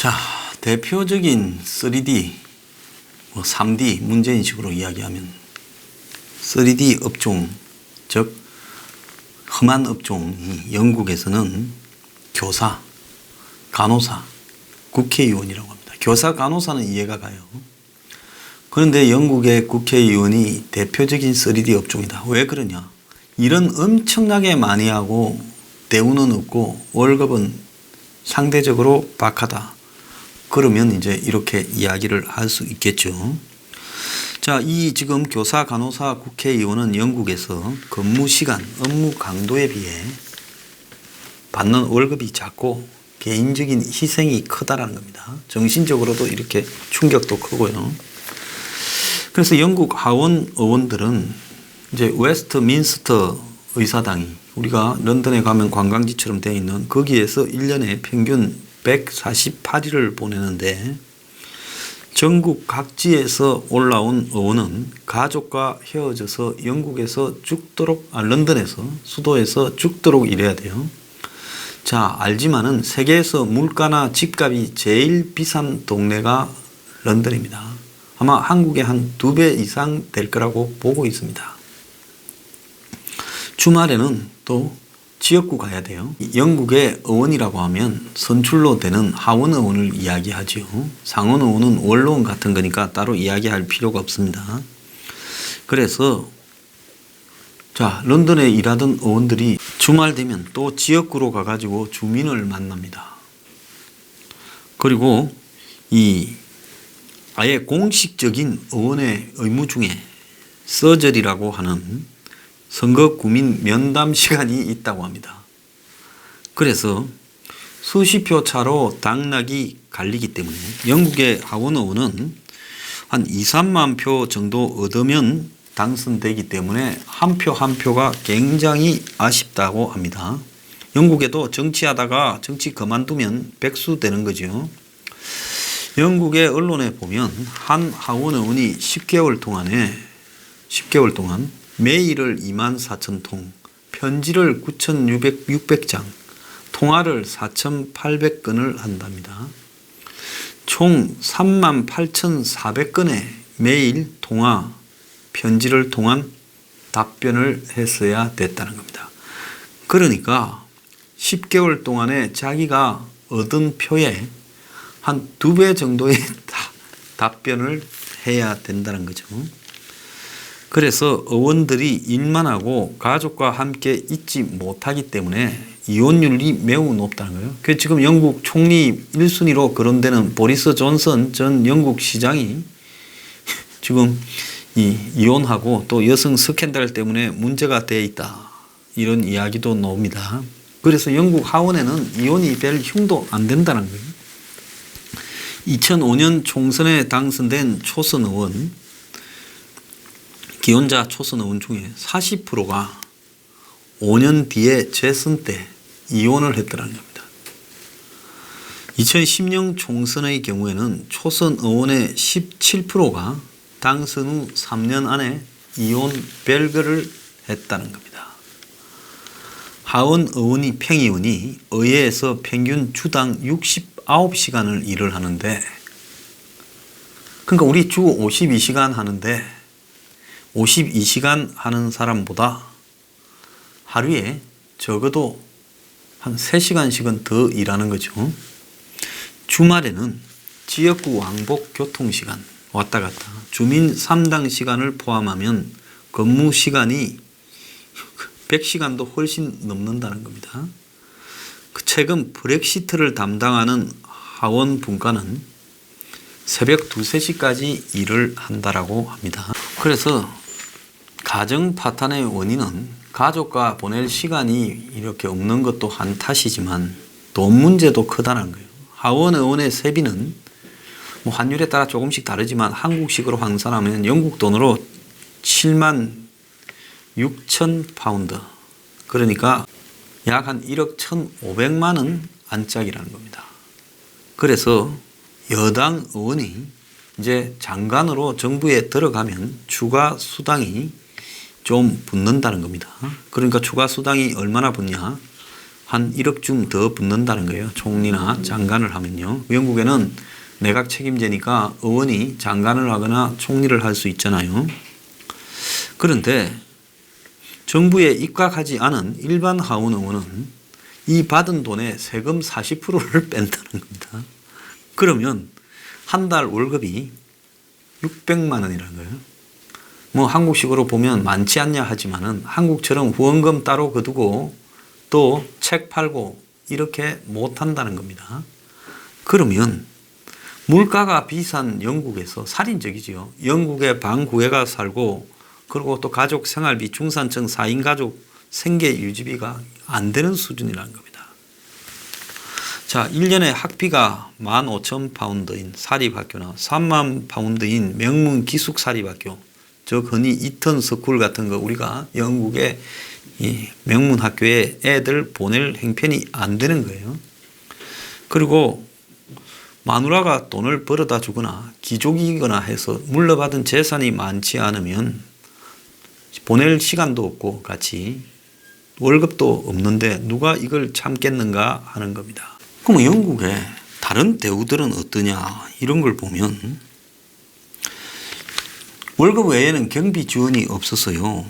자, 대표적인 3D, 3D 문제인식으로 이야기하면 3D 업종, 즉 험한 업종이 영국에서는 교사, 간호사, 국회의원이라고 합니다. 교사, 간호사는 이해가 가요. 그런데 영국의 국회의원이 대표적인 3D 업종이다. 왜 그러냐? 일은 엄청나게 많이 하고 대우는 없고 월급은 상대적으로 박하다. 그러면 이제 이렇게 이야기를 할 수 있겠죠. 자, 이 지금 교사, 간호사, 국회의원은 영국에서 근무 시간, 업무 강도에 비해 받는 월급이 작고 개인적인 희생이 크다라는 겁니다. 정신적으로도 이렇게 충격도 크고요. 그래서 영국 하원 의원들은 이제 웨스트민스터 의사당이 우리가 런던에 가면 관광지처럼 되어 있는 거기에서 1년에 평균 148일을 보내는데 전국 각지에서 올라온 의원은 가족과 헤어져서 영국에서 죽도록, 런던에서, 수도에서 죽도록 일해야 돼요. 자, 알지만은 세계에서 물가나 집값이 제일 비싼 동네가 런던입니다. 아마 한국의 한 2배 이상 될 거라고 보고 있습니다. 주말에는 또 지역구 가야 돼요. 영국의 의원이라고 하면 선출로 되는 하원 의원을 이야기하죠. 상원 의원은 원로원 같은 거니까 따로 이야기할 필요가 없습니다. 그래서 자, 런던에 일하던 의원들이 주말 되면 또 지역구로 가가지고 주민을 만납니다. 그리고 이 아예 공식적인 의원의 의무 중에 서저리라고 하는 선거 구민 면담 시간이 있다고 합니다. 그래서 수십 표 차로 당락이 갈리기 때문에 영국의 하원 의원은 한 2, 3만 표 정도 얻으면 당선되기 때문에 한 표 한 표가 굉장히 아쉽다고 합니다. 영국에도 정치하다가 정치 그만두면 백수 되는 거죠. 영국의 언론에 보면 한 하원 의원이 10개월 동안 메일을 24,000통, 편지를 9,600장, 통화를 4,800건을 한답니다. 총 38,400건의 메일, 통화, 편지를 통한 답변을 했어야 됐다는 겁니다. 그러니까 10개월 동안에 자기가 얻은 표에 한 2배 정도의 답변을 해야 된다는 거죠. 그래서 의원들이 일만 하고 가족과 함께 있지 못하기 때문에 이혼율이 매우 높다는 거예요. 그래서 지금 영국 총리 1순위로 거론되는 보리스 존슨 전 영국 시장이 지금 이혼하고 또 여성 스캔들 때문에 문제가 되어 있다. 이런 이야기도 나옵니다. 그래서 영국 하원에는 이혼이 별 흉도 안 된다는 거예요. 2005년 총선에 당선된 초선 의원, 기혼자 초선 의원 중에 40%가 5년 뒤에 재선 때 이혼을 했더라는 겁니다. 2010년 총선의 경우에는 초선 의원의 17%가 당선 후 3년 안에 이혼 별거를 했다는 겁니다. 하원 의원이 평의원이 의회에서 평균 주당 69시간을 일을 하는데, 그러니까 우리 주 52시간 하는데 52시간 하는 사람보다 하루에 적어도 한 3시간씩은 더 일하는 거죠. 주말에는 지역구 왕복 교통시간 왔다 갔다 주민 3당 시간을 포함하면 근무 시간이 100시간도 훨씬 넘는다는 겁니다. 최근 브렉시트를 담당하는 하원 분과는 새벽 2, 3시까지 일을 한다라고 합니다. 그래서 가정 파탄의 원인은 가족과 보낼 시간이 이렇게 없는 것도 한 탓이지만 돈 문제도 크다는 거예요. 하원 의원의 세비는 뭐 환율에 따라 조금씩 다르지만 한국식으로 환산하면 영국 돈으로 7만 6천 파운드, 그러니까 약 한 1억 1,500만 원 안짝이라는 겁니다. 그래서 여당 의원이 이제 장관으로 정부에 들어가면 추가 수당이 좀 붙는다는 겁니다. 그러니까 추가 수당이 얼마나 붙냐? 한 1억쯤 더 붙는다는 거예요. 총리나 장관을 하면요. 영국에는 내각 책임제니까 의원이 장관을 하거나 총리를 할 수 있잖아요. 그런데 정부에 입각하지 않은 일반 하원 의원은 이 받은 돈의 세금 40%를 뺀다는 겁니다. 그러면 한 달 월급이 600만 원이라는 거예요. 뭐 한국식으로 보면 많지 않냐 하지만은 한국처럼 후원금 따로 거두고 또 책 팔고 이렇게 못 한다는 겁니다. 그러면 물가가 비싼 영국에서 살인적이지요. 영국의 방구애가 살고 그리고 또 가족 생활비 중산층 4인 가족 생계 유지비가 안 되는 수준이라는 겁니다. 자, 1년에 학비가 15,000파운드인 사립학교나 3만 파운드인 명문 기숙 사립학교, 저 흔히 이턴 스쿨 같은 거 우리가 영국의 이 명문 학교에 애들 보낼 형편이 안 되는 거예요. 그리고 마누라가 돈을 벌어다 주거나 귀족이거나 해서 물려받은 재산이 많지 않으면 보낼 시간도 없고 같이 월급도 없는데 누가 이걸 참겠는가 하는 겁니다. 그럼 영국의 다른 대우들은 어떠냐 이런 걸 보면 월급 외에는 경비 지원이 없어서요.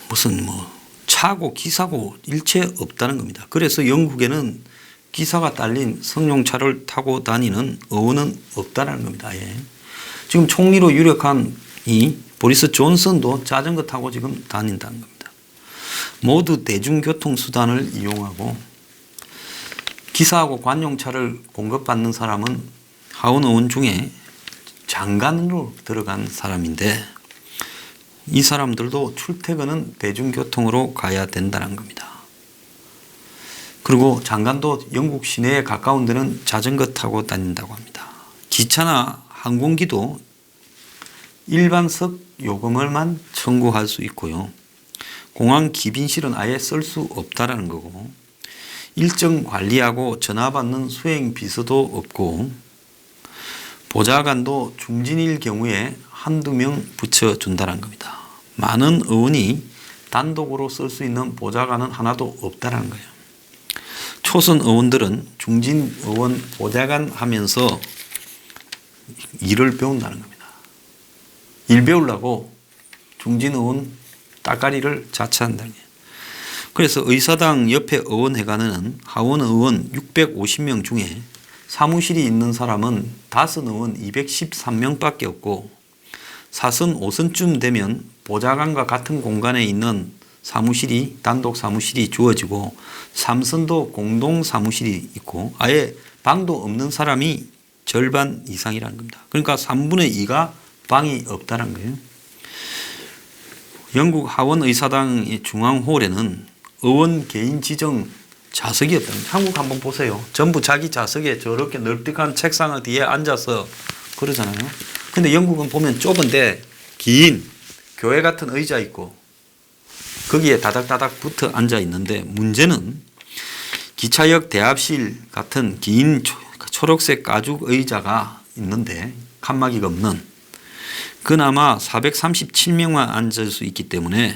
무슨 뭐 차고 기사고 일체 없다는 겁니다. 그래서 영국에는 기사가 딸린 승용차를 타고 다니는 의원은 없다는 겁니다. 예. 지금 총리로 유력한 이 보리스 존슨도 자전거 타고 지금 다닌다는 겁니다. 모두 대중교통수단을 이용하고 기사하고 관용차를 공급받는 사람은 하원 의원 중에 장관으로 들어간 사람인데 이 사람들도 출퇴근은 대중교통으로 가야 된다는 겁니다. 그리고 장관도 영국 시내에 가까운 데는 자전거 타고 다닌다고 합니다. 기차나 항공기도 일반석 요금을만 청구할 수 있고요. 공항 기빈실은 아예 쓸 수 없다라는 거고 일정 관리하고 전화 받는 수행 비서도 없고 보좌관도 중진일 경우에 한두 명 붙여준다는 겁니다. 많은 의원이 단독으로 쓸 수 있는 보좌관은 하나도 없다는 거예요. 초선 의원들은 중진 의원 보좌관 하면서 일을 배운다는 겁니다. 일 배우려고 중진 의원 따까리를 자처한다는 거예요. 그래서 의사당 옆에 의원회관에는 하원 의원 650명 중에 사무실이 있는 사람은 다선 의원 213명밖에 없고 4선 5선쯤 되면 보좌관과 같은 공간에 있는 사무실이 단독 사무실이 주어지고 3선도 공동 사무실이 있고 아예 방도 없는 사람이 절반 이상이라는 겁니다. 그러니까 3분의 2가 방이 없다는 거예요. 영국 하원 의사당 중앙홀에는 의원 개인 지정 좌석이 없다는 거예요. 한국 한번 보세요. 전부 자기 좌석에 저렇게 널찍한 책상 뒤에 앉아서 그러잖아요. 근데 영국은 보면 좁은데 긴 교회 같은 의자 있고 거기에 다닥다닥 붙어 앉아 있는데 문제는 기차역 대합실 같은 긴 초록색 가죽 의자가 있는데 칸막이가 없는 그나마 437명만 앉을 수 있기 때문에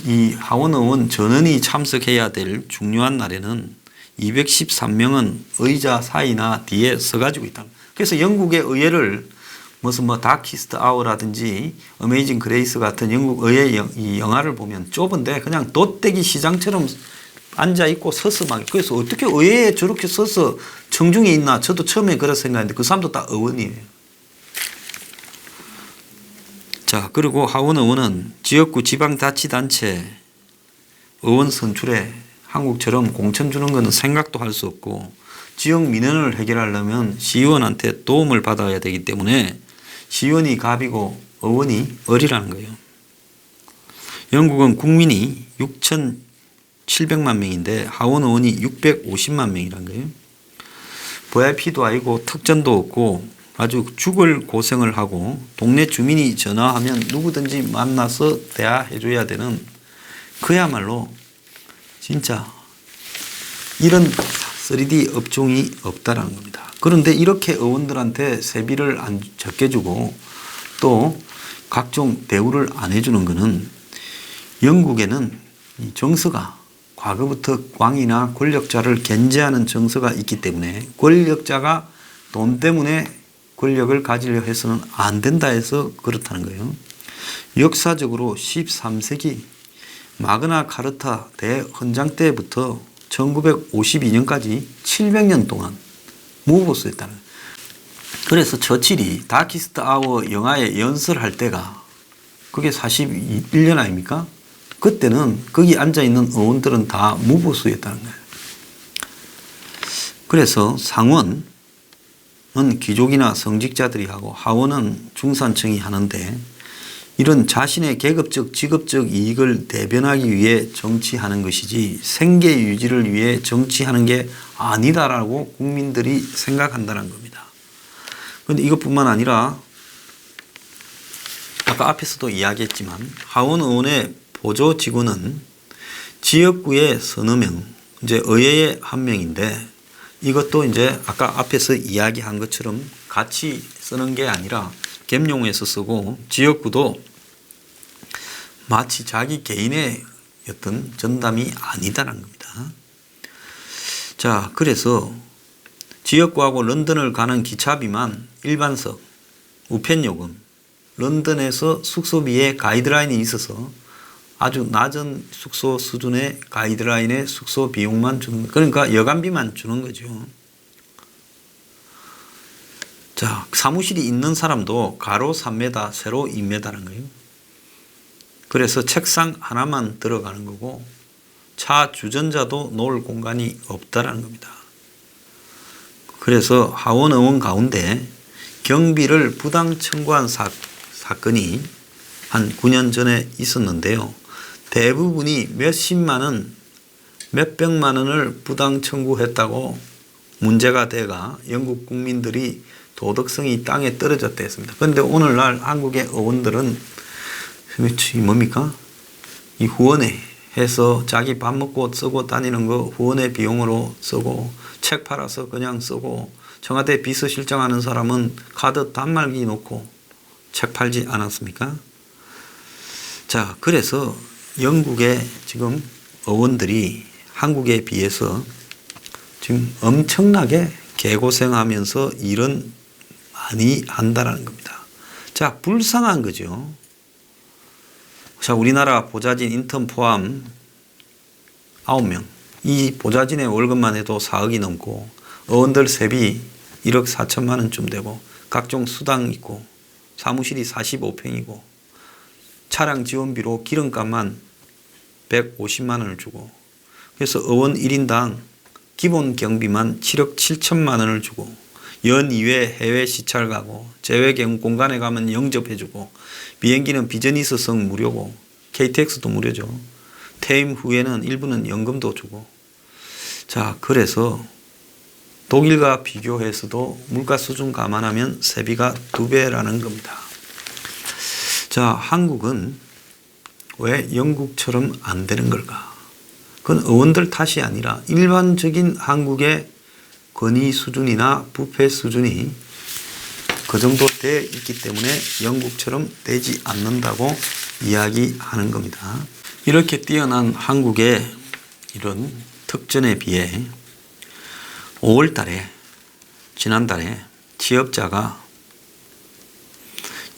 이 하원 의원 전원이 참석해야 될 중요한 날에는 213명은 의자 사이나 뒤에 서가지고 있다. 그래서 영국의 의회를 무슨 뭐 다키스트 아워라든지 어메이징 그레이스 같은 영국 의회 이 영화를 보면 좁은데 그냥 돗대기 시장처럼 앉아 있고 서서 막 그래서 어떻게 의회에 저렇게 서서 청중이 있나 저도 처음에 그렇게 생각했는데 그 사람도 다 의원이에요. 자, 그리고 하원 의원은 지역구 지방자치단체 의원 선출에 한국처럼 공천 주는 것은 생각도 할 수 없고 지역 민원을 해결하려면 시의원한테 도움을 받아야 되기 때문에 시의원이 갑이고 의원이 을이라는 거예요. 영국은 국민이 6,700만 명인데 하원 의원이 650만 명이라는 거예요. VIP도 아니고 특전도 없고 아주 죽을 고생을 하고 동네 주민이 전화하면 누구든지 만나서 대화해 줘야 되는 그야말로 진짜 이런 3D 업종이 없다라는 겁니다. 그런데 이렇게 의원들한테 세비를 안 적게 주고 또 각종 대우를 안 해주는 것은 영국에는 정서가 과거부터 왕이나 권력자를 견제하는 정서가 있기 때문에 권력자가 돈 때문에 권력을 가지려 해서는 안 된다 해서 그렇다는 거예요. 역사적으로 13세기 마그나 카르타 대헌장 때부터 1952년까지 700년 동안 무보수였다는 거예요. 그래서 처칠이 다키스트 아워 영화에 연설할 때가 그게 41년 아닙니까? 그때는 거기 앉아있는 의원들은 다 무보수였다는 거예요. 그래서 상원은 귀족이나 성직자들이 하고 하원은 중산층이 하는데 이런 자신의 계급적, 직업적 이익을 대변하기 위해 정치하는 것이지 생계 유지를 위해 정치하는 게 아니다라고 국민들이 생각한다는 겁니다. 그런데 이것뿐만 아니라 아까 앞에서도 이야기했지만 하원 의원의 보조 직원은 지역구의 서너 명, 이제 의회의 한 명인데 이것도 이제 아까 앞에서 이야기한 것처럼 같이 쓰는 게 아니라 겸용해서 쓰고 지역구도 마치 자기 개인의 어떤 전담이 아니다라는 겁니다. 자, 그래서 지역구하고 런던을 가는 기차비만 일반석, 우편요금, 런던에서 숙소비에 가이드라인이 있어서 아주 낮은 숙소 수준의 가이드라인의 숙소 비용만 주는, 그러니까 여간비만 주는 거죠. 자, 사무실이 있는 사람도 가로 3m, 세로 2m라는 거예요. 그래서 책상 하나만 들어가는 거고 차 주전자도 놓을 공간이 없다라는 겁니다. 그래서 하원 의원 가운데 경비를 부당 청구한 사건이 한 9년 전에 있었는데요. 대부분이 몇십만 원, 몇백만 원을 부당 청구했다고 문제가 돼가 영국 국민들이 도덕성이 땅에 떨어졌다 했습니다. 그런데 오늘날 한국의 의원들은 뭡니까? 이 후원회 해서 자기 밥 먹고 쓰고 다니는 거 후원회 비용으로 쓰고 책 팔아서 그냥 쓰고 청와대 비서실장하는 사람은 카드 단말기 놓고 책 팔지 않았습니까? 자, 그래서 영국의 지금 의원들이 한국에 비해서 지금 엄청나게 개고생하면서 일은 많이 한다는 겁니다. 자, 불쌍한 거죠. 자, 우리나라 보좌진 인턴 포함 9명. 이 보좌진의 월급만 해도 4억이 넘고 의원들 세비 1억 4천만 원쯤 되고 각종 수당 있고 사무실이 45평이고 차량 지원비로 기름값만 150만 원을 주고 그래서 의원 1인당 기본 경비만 7억 7천만 원을 주고 연 2회 해외 시찰 가고 재외 공간에 가면 영접해주고 비행기는 비즈니스석 무료고 KTX도 무료죠. 퇴임 후에는 일부는 연금도 주고 자, 그래서 독일과 비교해서도 물가 수준 감안하면 세비가 2배라는 겁니다. 자, 한국은 왜 영국처럼 안 되는 걸까? 그건 의원들 탓이 아니라 일반적인 한국의 권위 수준이나 부패 수준이 그 정도 돼 있기 때문에 영국처럼 되지 않는다고 이야기하는 겁니다. 이렇게 뛰어난 한국의 이런 특전에 비해 5월 달에 지난달에 취업자가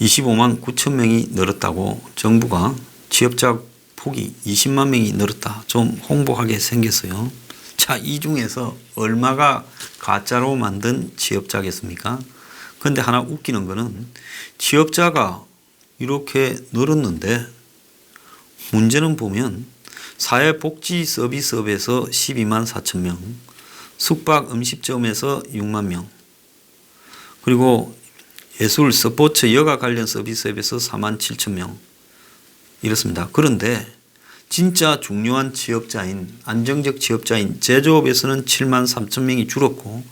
25만 9천 명이 늘었다고 정부가 취업자 폭이 20만 명이 늘었다. 좀 홍보하게 생겼어요. 자, 이 중에서 얼마가 가짜로 만든 취업자겠습니까? 그런데 하나 웃기는 거는 취업자가 이렇게 늘었는데 문제는 보면 사회복지 서비스업에서 12만 4천 명, 숙박 음식점에서 6만 명, 그리고 예술 스포츠 여가 관련 서비스업에서 4만 7천 명 이렇습니다. 그런데 진짜 중요한 취업자인 안정적 취업자인 제조업에서는 7만 3천 명이 줄었고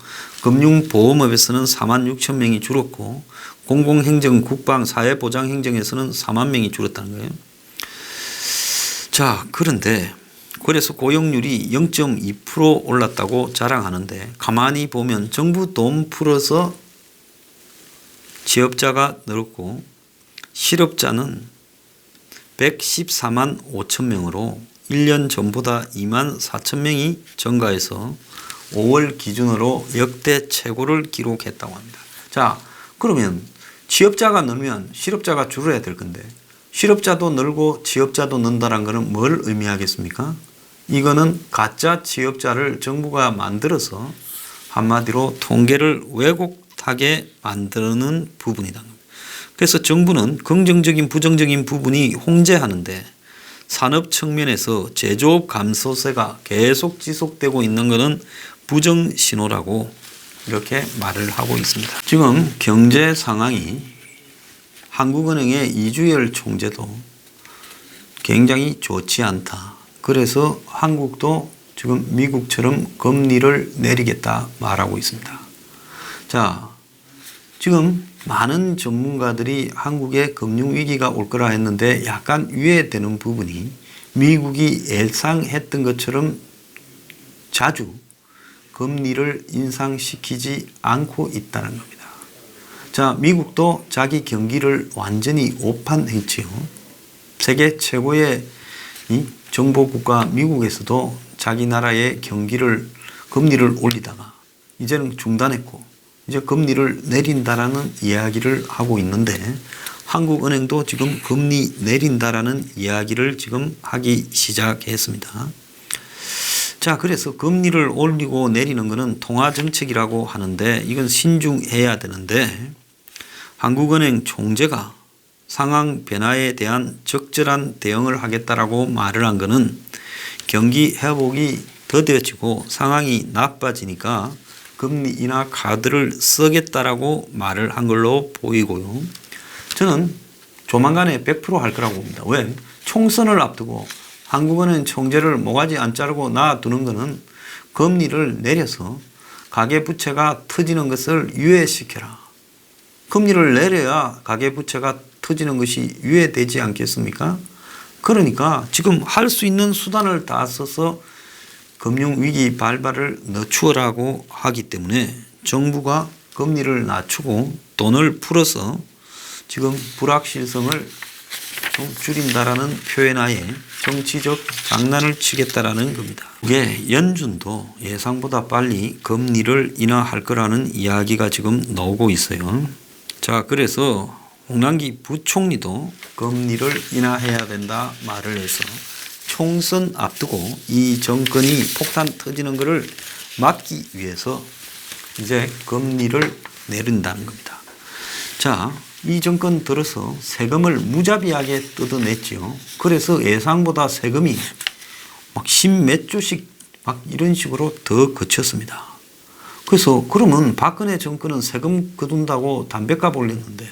금융보험업에서는 4만 6천 명이 줄었고 공공행정, 국방, 사회보장행정에서는 4만 명이 줄었다는 거예요. 자, 그런데 그래서 고용률이 0.2% 올랐다고 자랑하는데 가만히 보면 정부 돈 풀어서 취업자가 늘었고 실업자는 114만 5천 명으로 1년 전보다 2만 4천 명이 증가해서 5월 기준으로 역대 최고를 기록했다고 합니다. 자, 그러면 취업자가 늘면 실업자가 줄어야 될 건데 실업자도 늘고 취업자도 는다는 것은 뭘 의미하겠습니까? 이거는 가짜 취업자를 정부가 만들어서 한마디로 통계를 왜곡하게 만드는 부분이다. 그래서 정부는 긍정적인 부정적인 부분이 혼재하는데 산업 측면에서 제조업 감소세가 계속 지속되고 있는 것은 부정 신호라고 이렇게 말을 하고 있습니다. 지금 경제 상황이 한국은행의 이주열 총재도 굉장히 좋지 않다. 그래서 한국도 지금 미국처럼 금리를 내리겠다 말하고 있습니다. 자, 지금 많은 전문가들이 한국에 금융위기가 올 거라 했는데 약간 유예되는 부분이 미국이 예상했던 것처럼 자주 금리를 인상시키지 않고 있다는 겁니다. 자, 미국도 자기 경기를 완전히 오판했지요. 세계 최고의 이 정보국가 미국에서도 자기 나라의 금리를 올리다가 이제는 중단했고 이제 금리를 내린다라는 이야기를 하고 있는데 한국은행도 지금 금리 내린다라는 이야기를 지금 하기 시작했습니다. 자, 그래서 금리를 올리고 내리는 것은 통화정책이라고 하는데 이건 신중해야 되는데 한국은행 총재가 상황 변화에 대한 적절한 대응을 하겠다라고 말을 한 것은 경기 회복이 더뎌지고 상황이 나빠지니까 금리 인하 카드를 쓰겠다라고 말을 한 걸로 보이고요. 저는 조만간에 100% 할 거라고 봅니다. 왜? 총선을 앞두고 한국은행 총재를 모가지 안 자르고 놔두는 것은 금리를 내려서 가계부채가 터지는 것을 유예시켜라. 금리를 내려야 가계부채가 터지는 것이 유예되지 않겠습니까? 그러니까 지금 할 수 있는 수단을 다 써서 금융위기 발발을 늦추라고 하기 때문에 정부가 금리를 낮추고 돈을 풀어서 지금 불확실성을 좀 줄인다라는 표현하에 정치적 장난을 치겠다라는 겁니다. 이게 연준도 예상보다 빨리 금리를 인하할 거라는 이야기가 지금 나오고 있어요. 자, 그래서 홍남기 부총리도 금리를 인하해야 된다 말을 해서 총선 앞두고 이 정권이 폭탄 터지는 것을 막기 위해서 이제 금리를 내린다는 겁니다. 자, 이 정권 들어서 세금을 무자비하게 뜯어냈죠. 그래서 예상보다 세금이 막 십몇 조씩 막 이런 식으로 더 거쳤습니다. 그래서 그러면 박근혜 정권은 세금 거둔다고 담배값 올렸는데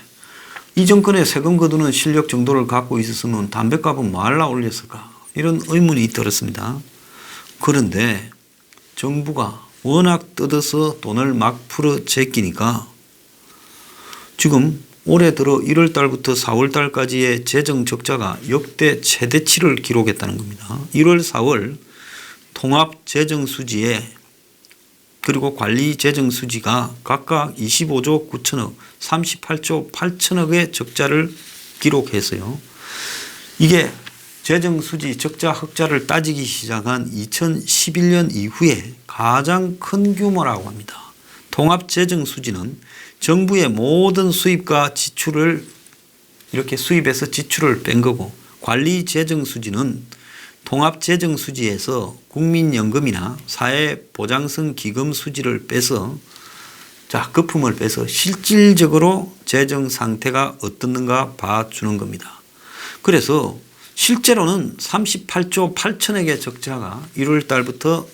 이 정권의 세금 거두는 실력 정도를 갖고 있었으면 담배값은 뭐하려 올렸을까? 이런 의문이 들었습니다. 그런데 정부가 워낙 뜯어서 돈을 막 풀어 제끼니까 지금 올해 들어 1월 달부터 4월 달까지의 재정 적자가 역대 최대치를 기록했다는 겁니다. 1월, 4월 통합 재정 수지에 그리고 관리 재정 수지가 각각 25조 9천억, 38조 8천억의 적자를 기록했어요. 이게 재정 수지 적자 흑자를 따지기 시작한 2011년 이후에 가장 큰 규모라고 합니다. 통합 재정 수지는 정부의 모든 수입과 지출을 이렇게 수입해서 지출을 뺀 거고 관리 재정 수지는 통합 재정 수지에서 국민연금이나 사회보장성 기금 수지를 빼서 거품을 빼서 실질적으로 재정 상태가 어떻는가 봐주는 겁니다. 그래서 실제로는 38조 8천억의 적자가 1월 달부터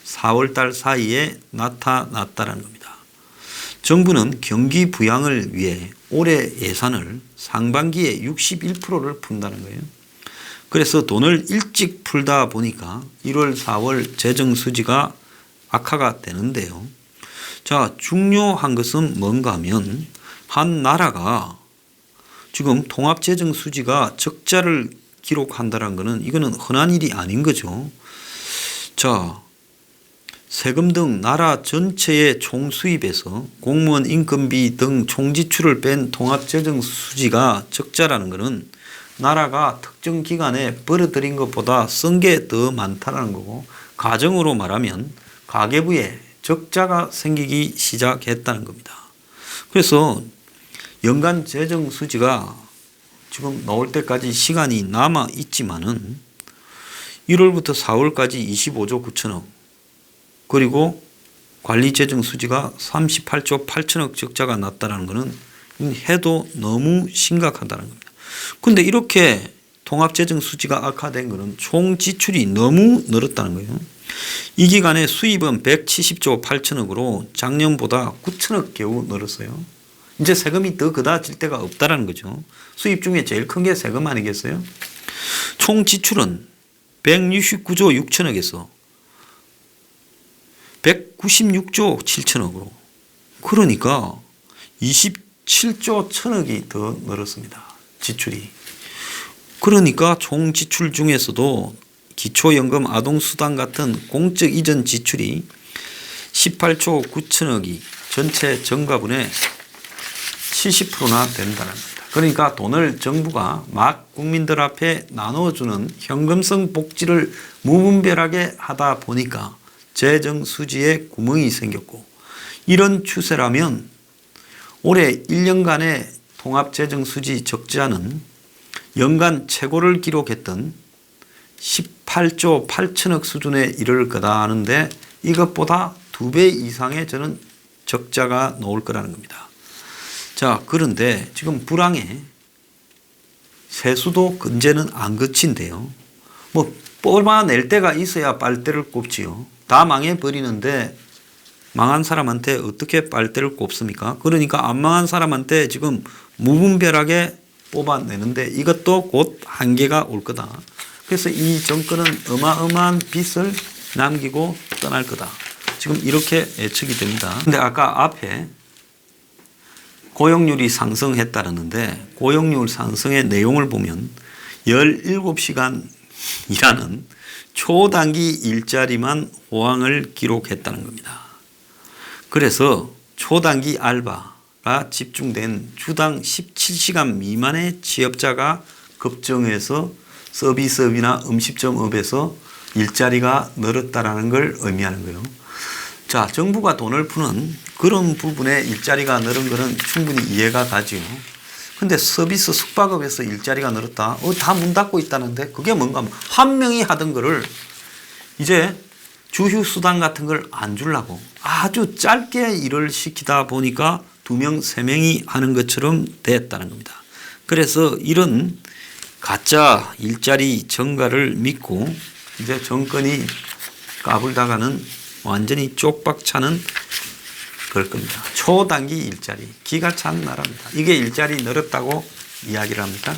4월 달 사이에 나타났다는 겁니다. 정부는 경기 부양을 위해 올해 예산을 상반기에 61%를 푼다는 거예요. 그래서 돈을 일찍 풀다 보니까 1월, 4월 재정 수지가 악화가 되는데요. 자, 중요한 것은 뭔가 하면 한 나라가 지금 통합 재정 수지가 적자를 기록한다는 것은 이거는 흔한 일이 아닌 거죠. 자, 세금 등 나라 전체의 총수입에서 공무원 인건비 등 총지출을 뺀 통합재정 수지가 적자라는 것은 나라가 특정 기간에 벌어들인 것보다 쓴 게 더 많다는 거고, 가정으로 말하면 가계부에 적자가 생기기 시작했다는 겁니다. 그래서 연간 재정 수지가 지금 나올 때까지 시간이 남아 있지만은 1월부터 4월까지 25조 9천억, 그리고 관리 재정 수지가 38조 8천억 적자가 났다는 것은 해도 너무 심각하다는 겁니다. 근데 이렇게 통합재정 수지가 악화된 것은 총 지출이 너무 늘었다는 거예요. 이 기간에 수입은 170조 8천억으로 작년보다 9천억 겨우 늘었어요. 이제 세금이 더 그다질 데가 없다라는 거죠. 수입 중에 제일 큰 게 세금 아니겠어요? 총 지출은 169조 6천억에서 196조 7천억으로, 그러니까 27조 천억이 더 늘었습니다. 지출이. 그러니까 총 지출 중에서도 기초연금 아동수당 같은 공적 이전 지출이 18조 9천억이 전체 정가분의 70%나 된다는 겁니다. 그러니까 돈을 정부가 막 국민들 앞에 나눠주는 현금성 복지를 무분별하게 하다 보니까 재정 수지에 구멍이 생겼고, 이런 추세라면 올해 1년간의 통합재정 수지 적자는 연간 최고를 기록했던 18조 8천억 수준에 이를 거다 하는데, 이것보다 2배 이상의 저는 적자가 나올 거라는 겁니다. 자, 그런데 지금 불황에 세수도 이제는 안 그친데요. 뭐 뽑아낼 때가 있어야 빨대를 꼽지요. 다 망해버리는데 망한 사람한테 어떻게 빨대를 꼽습니까? 그러니까 안 망한 사람한테 지금 무분별하게 뽑아내는데 이것도 곧 한계가 올 거다. 그래서 이 정권은 어마어마한 빚을 남기고 떠날 거다. 지금 이렇게 예측이 됩니다. 근데 아까 앞에 고용률이 상승했다는데, 고용률 상승의 내용을 보면 17시간 일하는 초단기 일자리만 호황을 기록했다는 겁니다. 그래서 초단기 알바가 집중된 주당 17시간 미만의 취업자가 급증해서 서비스업이나 음식점업에서 일자리가 늘었다는 걸 의미하는 거예요. 자, 정부가 돈을 푸는 그런 부분에 일자리가 늘은 것은 충분히 이해가 가지요. 근데 서비스 숙박업에서 일자리가 늘었다. 다 문 닫고 있다는데 그게 뭔가, 한 명이 하던 거를 이제 주휴수당 같은 걸 안 주려고 아주 짧게 일을 시키다 보니까 2명, 3명이 하는 것처럼 됐다는 겁니다. 그래서 이런 가짜 일자리 증가를 믿고 이제 정권이 까불다가는 완전히 쪽박차는 그럴 겁니다. 초단기 일자리, 기가 찬 나라입니다. 이게 일자리 늘었다고 이야기를 합니까?